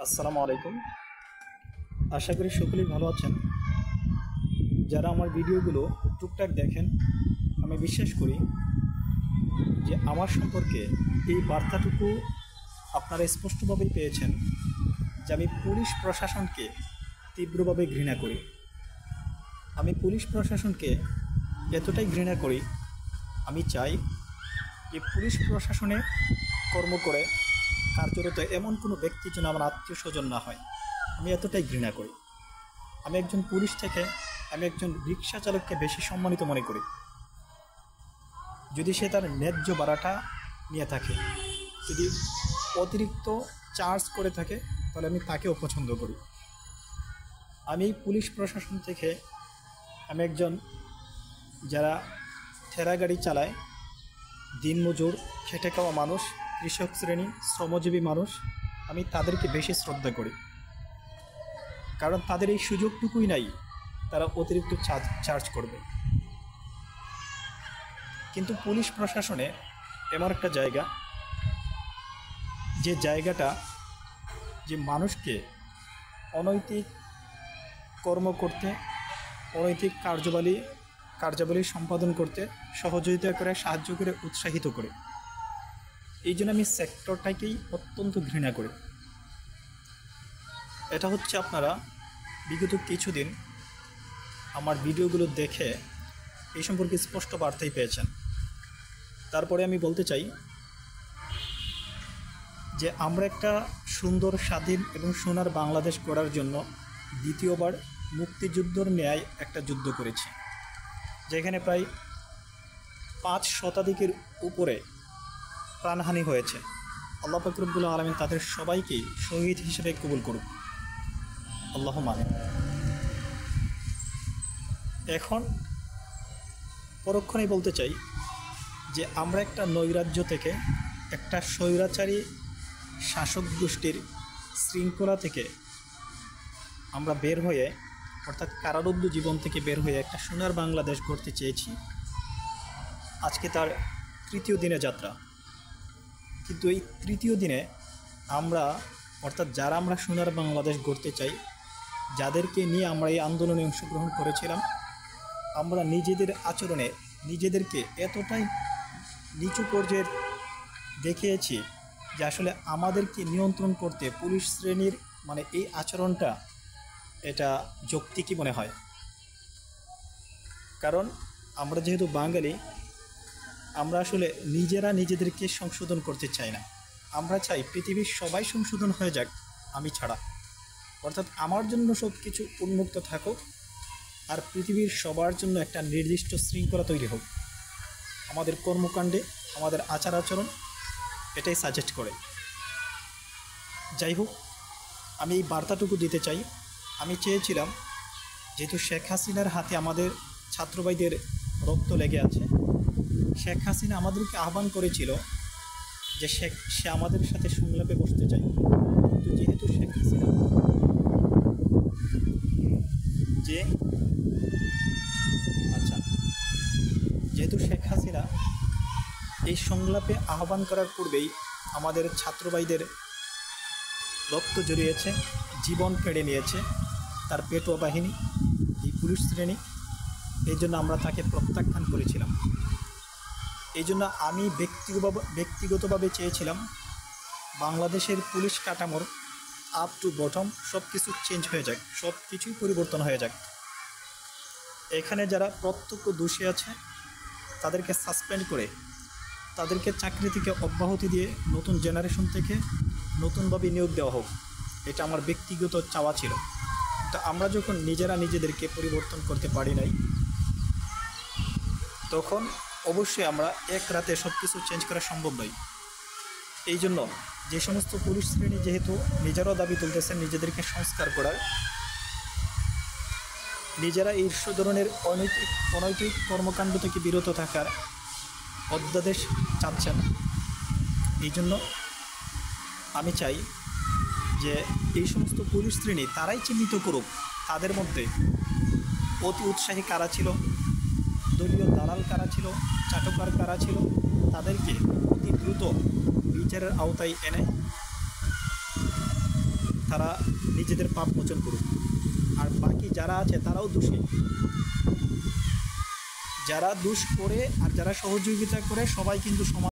আসসালামু আলাইকুম। আশা করি সকলেই ভালো আছেন। যারা আমার ভিডিওগুলো টুকটাক দেখেন, আমি বিশ্বাস করি যে আমার সম্পর্কে এই বার্তাটুকু আপনারা স্পষ্টভাবেই পেয়েছেন যে আমি পুলিশ প্রশাসনকে তীব্রভাবে ঘৃণা করি। আমি পুলিশ প্রশাসনকে এতটাই ঘৃণা করি, আমি চাই যে পুলিশ প্রশাসনে কর্ম করে কার্যরত এমন কোনো ব্যক্তি যেন আমার আত্মীয় স্বজন না হয়। আমি এতটাই ঘৃণা করি। আমি একজন পুলিশ থেকে আমি একজন রিক্সা চালককে বেশি সম্মানিত মনে করি। যদি সে তার ন্যায্য ভাড়াটা নিয়ে থাকে, যদি অতিরিক্ত চার্জ করে থাকে, তাহলে আমি তাকেও পছন্দ করি। আমি পুলিশ প্রশাসন থেকে আমি একজন যারা ঠেলা গাড়ি চালায়, দিনমজুর, খেটে খাওয়া মানুষ, কৃষক শ্রেণী, শ্রমজীবী মানুষ, আমি তাদেরকে বেশি শ্রদ্ধা করি। কারণ তাদের এই সুযোগটুকুই নাই, তারা অতিরিক্ত চার্জ করবে। কিন্তু পুলিশ প্রশাসনে এমন একটা জায়গা, যে জায়গাটা যে মানুষকে অনৈতিক কর্ম করতে, অনৈতিক কার্যাবলী সম্পাদন করতে সহযোগিতা করে, সাহায্য করে, উৎসাহিত করে। এই জন্য আমি সেক্টরটাকেই অত্যন্ত ঘৃণা করি। এটা হচ্ছে আপনারা বিগত কিছুদিন আমার ভিডিওগুলো দেখে এই সম্পর্কে স্পষ্ট বার্তাই পেয়েছেন। তারপরে আমি বলতে চাই যে আমরা একটা সুন্দর, স্বাধীন এবং সোনার বাংলাদেশ গড়ার জন্য দ্বিতীয়বার মুক্তিযুদ্ধের ন্যায় একটা যুদ্ধ করেছি, যেখানে প্রায় 5 শতাধিকের উপরে প্রাণহানি হয়েছে। আল্লাহ পাক রব্বুল আলামিন তাদের সবাইকে শহীদ হিসেবে কবুল করুক, আল্লাহুম্মা আমিন। এখন পরক্ষণেই বলতে চাই যে আমরা একটা নৈরাজ্য থেকে, একটা স্বৈরাচারী শাসক গোষ্ঠীর শৃঙ্খলা থেকে আমরা বের হয়ে, অর্থাৎ কারারুদ্ধ জীবন থেকে বের হয়ে একটা সোনার বাংলাদেশ গড়তে চেয়েছি। আজকে তার তৃতীয় দিনে যাত্রা। কিন্তু এই তৃতীয় দিনে আমরা, অর্থাৎ যারা আমরা সোনার বাংলাদেশ গড়তে চাই, যাদেরকে নিয়ে আমরা এই আন্দোলনে অংশগ্রহণ করেছিলাম, আমরা নিজেদের আচরণে নিজেদেরকে এতটাই নিচু পর্যায়ের দেখিয়েছি যে আসলে আমাদেরকে নিয়ন্ত্রণ করতে পুলিশ শ্রেণীর এই আচরণটা, এটা যৌক্তিকই মনে হয়। কারণ আমরা যেহেতু বাঙালি, আমরা আসলে নিজেরা নিজেদেরকে সংশোধন করতে চাই না। আমরা চাই পৃথিবীর সবাই সংশোধন হয়ে যাক, আমি ছাড়া। অর্থাৎ আমার জন্য সব কিছু উন্মুক্ত থাকুক, আর পৃথিবীর সবার জন্য একটা নির্দিষ্ট শৃঙ্খলা তৈরি হোক। আমাদের কর্মকাণ্ডে, আমাদের আচার আচরণ এটাই সাজেস্ট করে। যাই হোক, আমি এই বার্তাটুকু দিতে চাই। আমি চেয়েছিলাম, যেহেতু শেখ হাসিনার হাতে আমাদের ছাত্রভাইদের রক্ত লেগে আছে, শেখ হাসিনা আমাদেরকে আহ্বান করেছিল যে সে আমাদের সাথে সংলাপে বসতে চায়। কিন্তু যেহেতু শেখ হাসিনা এই সংলাপে আহ্বান করার পূর্বেই আমাদের ছাত্রভাইদের রক্ত জড়িয়েছে, জীবন কেড়ে নিয়েছে তার পেটোয়া বাহিনী, এই পুলিশ শ্রেণী। এই জন্য আমরা তাকে প্রত্যাখ্যান করেছিলাম। এই জন্য আমি ব্যক্তিগতভাবে চেয়েছিলাম বাংলাদেশের পুলিশ কাঠামোর আপ টু বটম সব কিছু চেঞ্জ হয়ে যাক, সব কিছুই পরিবর্তন হয়ে যাক। এখানে যারা প্রত্যক্ষ দোষী আছে তাদেরকে সাসপেন্ড করে, তাদেরকে চাকরি থেকে অব্যাহতি দিয়ে নতুন জেনারেশন থেকে নতুনভাবে নিয়োগ দেওয়া হোক, এটা আমার ব্যক্তিগত চাওয়া ছিল। তো আমরা যখন নিজেরা নিজেদেরকে পরিবর্তন করতে পারি নাই, তখন অবশ্যই আমরা এক রাতে সব কিছু চেঞ্জ করা সম্ভব নয়। এই জন্য যে সমস্ত পুলিশ শ্রেণী যেহেতু নিজেরাও দাবি তুলতেছেন নিজেদেরকে সংস্কার করার, নিজেরা এই ধরনের অনৈতিক কর্মকাণ্ড থেকে বিরত থাকার অধ্যাদেশ চাচ্ছেন, এই জন্য আমি চাই যে এই সমস্ত পুলিশ শ্রেণী তারাই চিহ্নিত করুক তাদের মধ্যে অতি উৎসাহী কারা ছিল, দলীয় দালাল কারা ছিল, চাটকার কারা ছিল, তাদেরকে অতি দ্রুত বিচারের আওতায় এনে তারা নিজেদের পাপ মোচন করুক। আর বাকি যারা আছে তারাও দোষী, যারা দোষ করে আর যারা সহযোগিতা করে সবাই কিন্তু সমান।